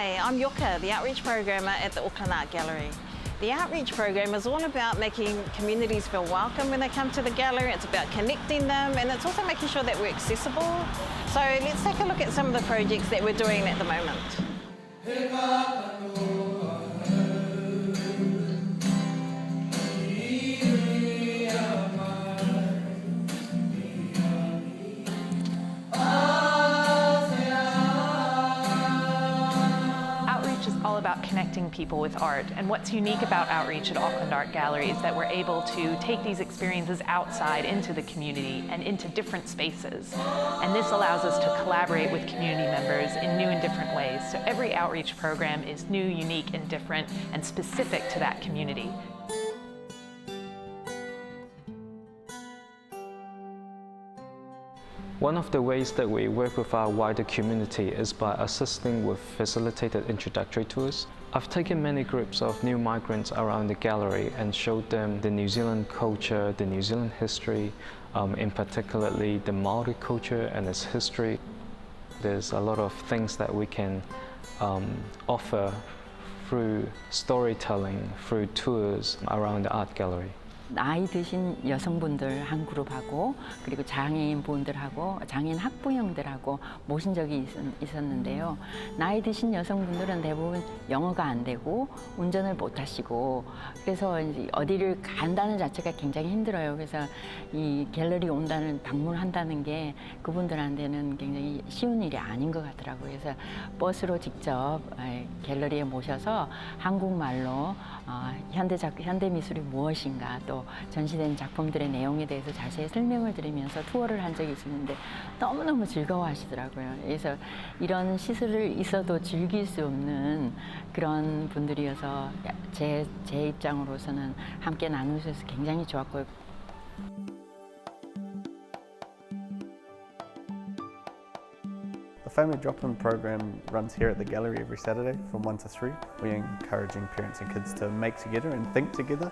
Hi, I'm Yoka, the Outreach Programmer at the Auckland Art Gallery. The Outreach Program is all about making communities feel welcome when they come to the gallery. It's about connecting them, and it's also making sure that we're accessible. So let's take a look at some of the projects that we're doing at the moment. About connecting people with art, and what's unique about Outreach at Auckland Art Gallery is that we're able to take these experiences outside into the community and into different spaces, and this allows us to collaborate with community members in new and different ways. So every outreach program is new, unique, and different, and specific to that community. One of the ways that we work with our wider community is by assisting with facilitated introductory tours. I've taken many groups of new migrants around the gallery and showed them the New Zealand culture, the New Zealand history, in particularly the Maori culture and its history. There's a lot of things that we can offer through storytelling, through tours around the art gallery. 나이 드신 여성분들 한 그룹하고 그리고 장애인분들하고 장애인 학부형들하고 모신 적이 있었는데요. 나이 드신 여성분들은 대부분 영어가 안 되고 운전을 못 하시고 그래서 이제 어디를 간다는 자체가 굉장히 힘들어요. 그래서 이 갤러리 온다는 방문한다는 게 그분들한테는 굉장히 쉬운 일이 아닌 것 같더라고요. 그래서 버스로 직접 갤러리에 모셔서 한국말로 현대 미술이 무엇인가 또 전시된 작품들의 내용에 대해서 자세히 설명을 드리면서 투어를 한 적이 있었는데 너무너무 즐거워하시더라고요. 그래서 이런 시설을 있어도 즐길 수 없는 그런 분들이어서 제 입장으로서는 함께 나누셔서 굉장히 좋았고요. The family drop-in program runs here at the gallery every Saturday from 1 to 3. We're encouraging parents and kids to make together and think together.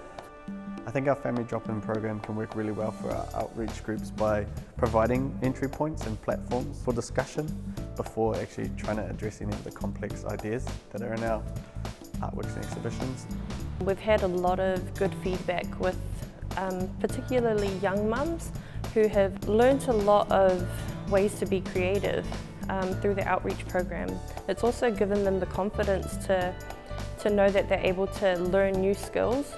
I think our family drop-in program can work really well for our outreach groups by providing entry points and platforms for discussion before actually trying to address any of the complex ideas that are in our artworks and exhibitions. We've had a lot of good feedback with particularly young mums who have learnt a lot of ways to be creative through the outreach program. It's also given them the confidence to know that they're able to learn new skills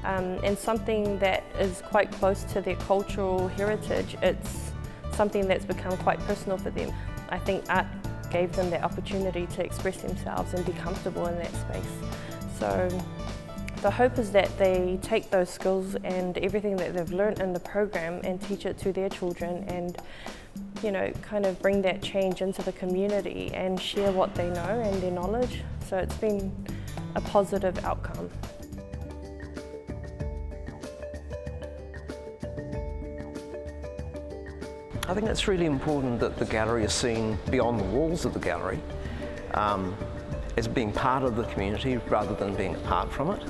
and something that is quite close to their cultural heritage. It's something that's become quite personal for them. I think art gave them the opportunity to express themselves and be comfortable in that space. So the hope is that they take those skills and everything that they've learned in the program and teach it to their children and kind of bring that change into the community and share what they know and their knowledge. So it's been a positive outcome. I think it's really important that the gallery is seen beyond the walls of the gallery as being part of the community rather than being apart from it.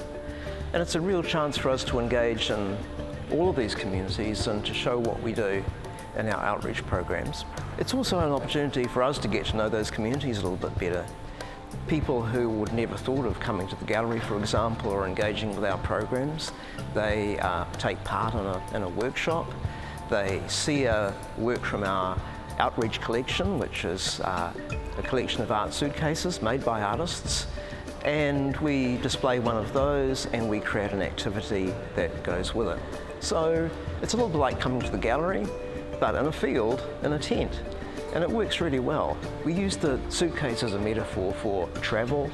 And it's a real chance for us to engage in all of these communities and to show what we do in our outreach programs. It's also an opportunity for us to get to know those communities a little bit better. People who would never thought of coming to the gallery, for example, or engaging with our programs, they take part in a workshop. They see a work from our outreach collection, which is a collection of art suitcases made by artists, and we display one of those and we create an activity that goes with it. So it's a little bit like coming to the gallery, but in a field, in a tent, and it works really well. We use the suitcase as a metaphor for travel,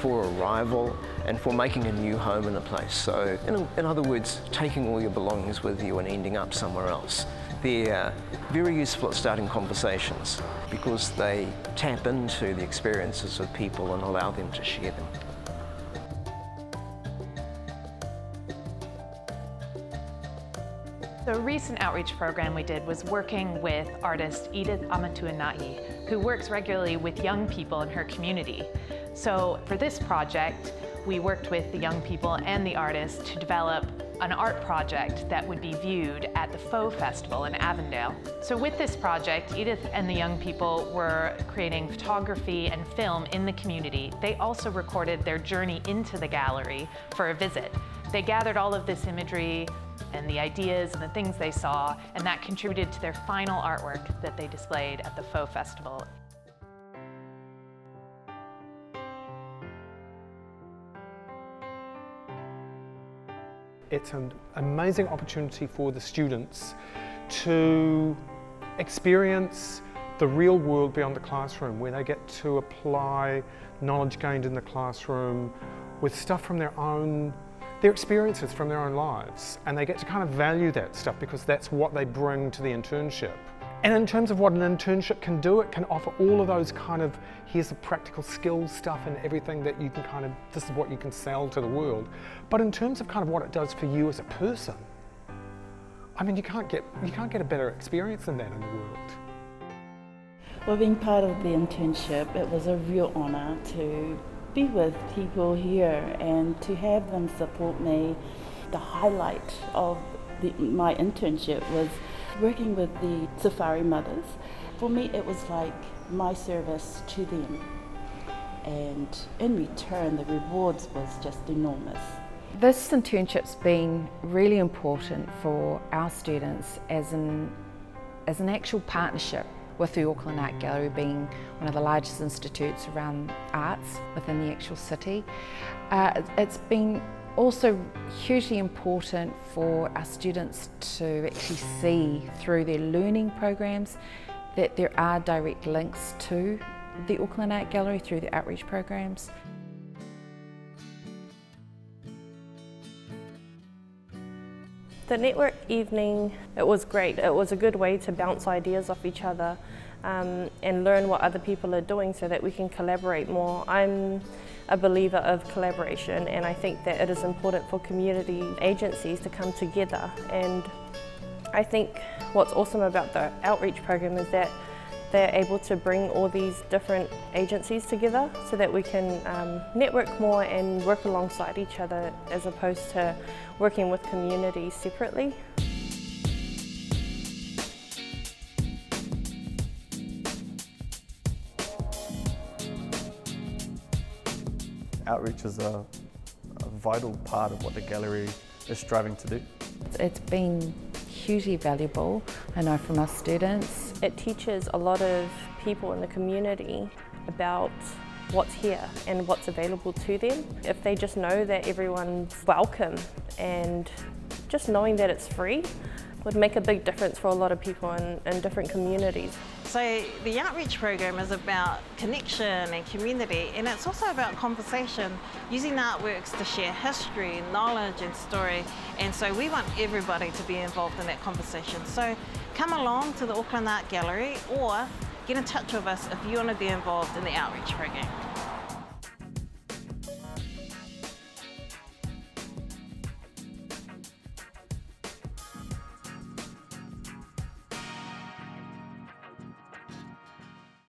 for arrival, and for making a new home in a place. So in other words, taking all your belongings with you and ending up somewhere else. They're very useful at starting conversations because they tap into the experiences of people and allow them to share them. The recent outreach program we did was working with artist Edith Amatuana'i, who works regularly with young people in her community. So for this project, we worked with the young people and the artists to develop an art project that would be viewed at the Faux Festival in Avondale. So with this project, Edith and the young people were creating photography and film in the community. They also recorded their journey into the gallery for a visit. They gathered all of this imagery and the ideas and the things they saw, and that contributed to their final artwork that they displayed at the Faux Festival. It's an amazing opportunity for the students to experience the real world beyond the classroom, where they get to apply knowledge gained in the classroom with stuff from their experiences from their own lives, and they get to kind of value that stuff because that's what they bring to the internship. And in terms of what an internship can do, it can offer all of those kind of, here's the practical skills stuff and everything that you can kind of, this is what you can sell to the world. But in terms of kind of what it does for you as a person, I mean, you can't get a better experience than that in the world. Well, being part of the internship, it was a real honour to be with people here and to have them support me. The highlight of my internship was working with the safari mothers. For me, it was like my service to them, and in return the rewards was just enormous. This internship's been really important for our students as an actual partnership with the Auckland Art Gallery, being one of the largest institutes around arts within the actual city. It's been also hugely important for our students to actually see through their learning programs that there are direct links to the Auckland Art Gallery through the outreach programs. The network evening, it was great. It was a good way to bounce ideas off each other and learn what other people are doing so that we can collaborate more. I'm a believer of collaboration, and I think that it is important for community agencies to come together. And I think what's awesome about the outreach program is that they're able to bring all these different agencies together so that we can network more and work alongside each other as opposed to working with communities separately. Outreach is a vital part of what the gallery is striving to do. It's been hugely valuable, I know, from our students. It teaches a lot of people in the community about what's here and what's available to them. If they just know that everyone's welcome and just knowing that it's free would make a big difference for a lot of people in different communities. So the outreach program is about connection and community, and it's also about conversation, using artworks to share history, knowledge and story, and so we want everybody to be involved in that conversation. So come along to the Auckland Art Gallery or get in touch with us if you want to be involved in the outreach program.